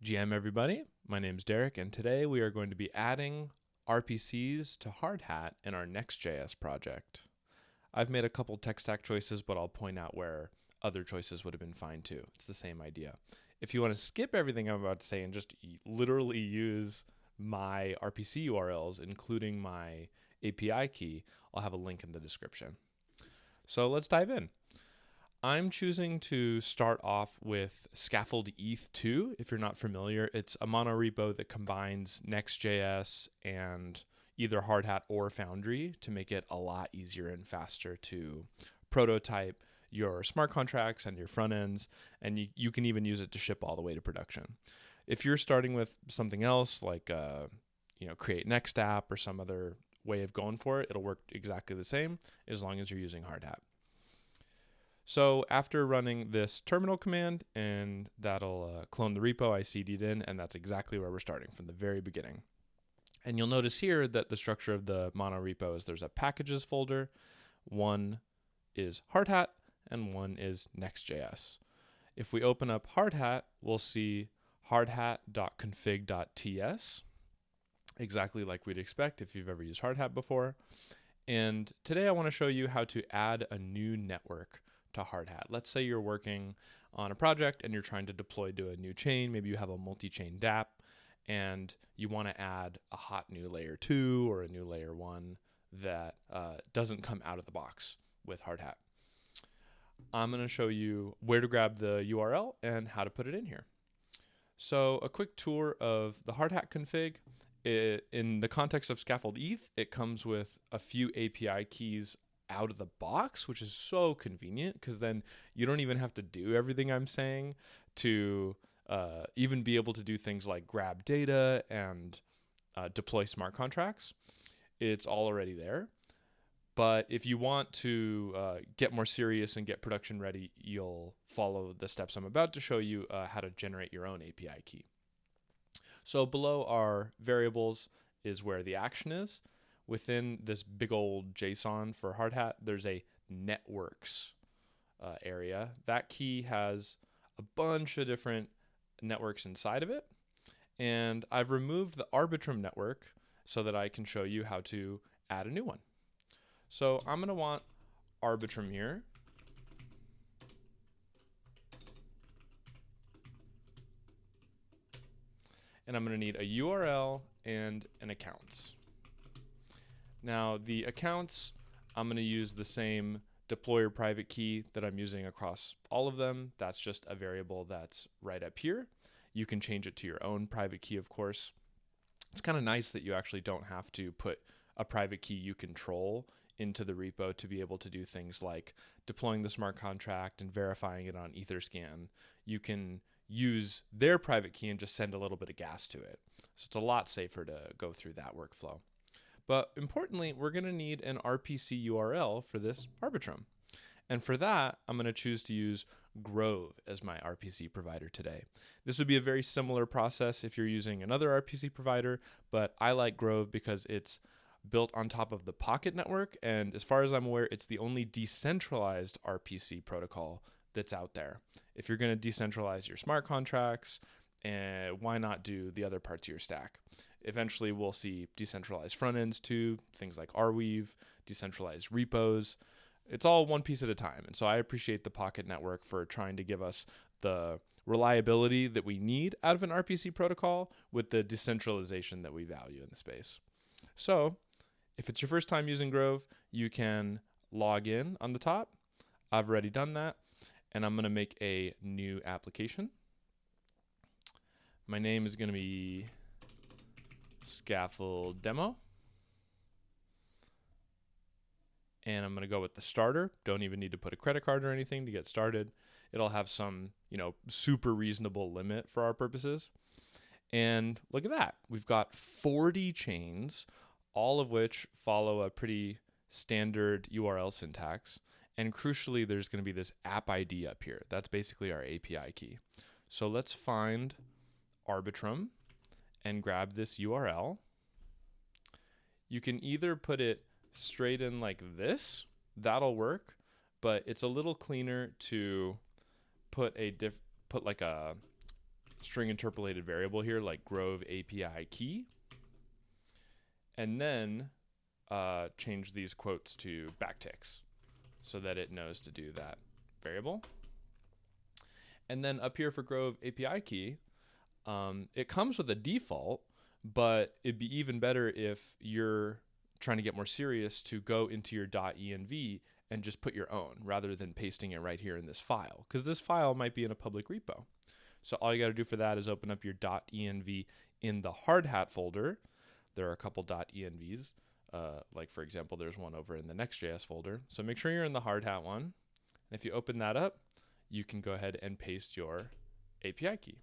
GM everybody, my name is Derek, and today we are going to be adding RPCs to Hardhat in our Next.js project. I've made a couple tech stack choices, but I'll point out where other choices would have been fine too. It's the same idea. If you want to skip everything I'm about to say and just literally use my RPC URLs, including my API key, I'll have a link in the description. So let's dive in. I'm choosing to start off with scaffold-ETH 2. If you're not familiar, it's a monorepo that combines Next.js and either Hardhat or Foundry to make it a lot easier and faster to prototype your smart contracts and your front ends, and you can even use it to ship all the way to production. If you're starting with something else like create Next dApp or some other way of going for it, it'll work exactly the same as long as you're using Hardhat. So after running this terminal command, and that'll clone the repo I CD'd in, and that's exactly where we're starting from the very beginning. And you'll notice here that the structure of the mono repo is there's a packages folder, one is Hardhat, and one is Next.js. If we open up Hardhat, we'll see hardhat.config.ts, exactly like we'd expect if you've ever used Hardhat before. And today I want to show you how to add a new network to Hardhat. Let's say you're working on a project and you're trying to deploy to a new chain. Maybe you have a multi-chain dApp and you want to add a hot new layer 2 or a new layer 1 that doesn't come out of the box with Hardhat. I'm going to show you where to grab the URL and how to put it in here. So a quick tour of the Hardhat config. In the context of scaffold-ETH, it comes with a few API keys out of the box, which is so convenient because then you don't even have to do everything I'm saying to even be able to do things like grab data and deploy smart contracts. It's all already there. But if you want to get more serious and get production ready, you'll follow the steps I'm about to show you how to generate your own API key. So below our variables is where the action is. Within this big old JSON for Hardhat, there's a networks area. That key has a bunch of different networks inside of it. And I've removed the Arbitrum network so that I can show you how to add a new one. So I'm going to want Arbitrum here. And I'm going to need a URL and an accounts. Now the accounts, I'm going to use the same deployer private key that I'm using across all of them. That's just a variable that's right up here. You can change it to your own private key, of course. It's kind of nice that you actually don't have to put a private key you control into the repo to be able to do things like deploying the smart contract and verifying it on Etherscan. You can use their private key and just send a little bit of gas to it. So it's a lot safer to go through that workflow. But importantly, we're going to need an RPC URL for this Arbitrum. And for that, I'm going to choose to use Grove as my RPC provider today. This would be a very similar process if you're using another RPC provider, but I like Grove because it's built on top of the Pocket network. And as far as I'm aware, it's the only decentralized RPC protocol that's out there. If you're going to decentralize your smart contracts, why not do the other parts of your stack? Eventually, we'll see decentralized front ends too, things like Arweave, decentralized repos. It's all one piece at a time. And so I appreciate the Pocket network for trying to give us the reliability that we need out of an RPC protocol with the decentralization that we value in the space. So if it's your first time using Grove, you can log in on the top. I've already done that. And I'm going to make a new application. My name is going to be Scaffold Demo. And I'm going to go with the starter. Don't even need to put a credit card or anything to get started. It'll have some, super reasonable limit for our purposes. And look at that. We've got 40 chains, all of which follow a pretty standard URL syntax. And crucially, there's going to be this app ID up here. That's basically our API key. So let's find Arbitrum and grab this URL. You can either put it straight in like this, that'll work, but it's a little cleaner to put like a string interpolated variable here, like Grove API key, and then change these quotes to backticks so that it knows to do that variable. And then up here for Grove API key, it comes with a default, but it'd be even better if you're trying to get more serious to go into your .env and just put your own rather than pasting it right here in this file, because this file might be in a public repo. So all you got to do for that is open up your .env in the Hardhat folder. There are a couple .envs, like for example, there's one over in the Next.js folder. So make sure you're in the Hardhat one. And if you open that up, you can go ahead and paste your API key.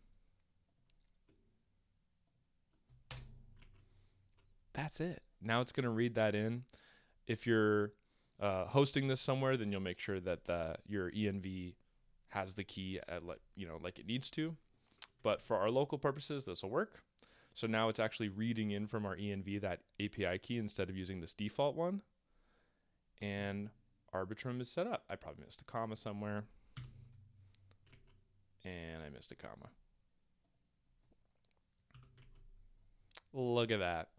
That's it. Now it's going to read that in. If you're hosting this somewhere, then you'll make sure that your env has the key like it needs to. But for our local purposes, this will work. So now it's actually reading in from our env that API key instead of using this default one. And Arbitrum is set up. I probably missed a comma somewhere. And I missed a comma. Look at that.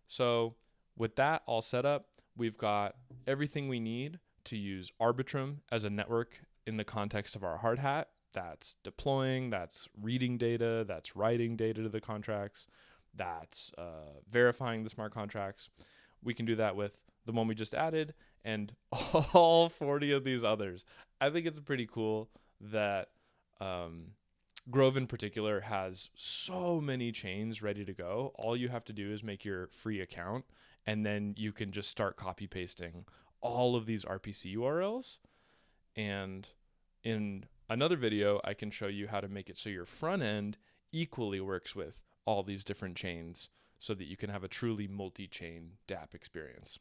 So with that all set up, we've got everything we need to use Arbitrum as a network in the context of our Hardhat. That's deploying, that's reading data, that's writing data to the contracts, that's verifying the smart contracts. We can do that with the one we just added and all 40 of these others. I think it's pretty cool that Grove in particular has so many chains ready to go. All you have to do is make your free account, and then you can just start copy pasting all of these RPC URLs. And in another video, I can show you how to make it so your front end equally works with all these different chains so that you can have a truly multi-chain dApp experience.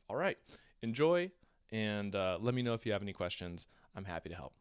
All right, enjoy, and let me know if you have any questions. I'm happy to help.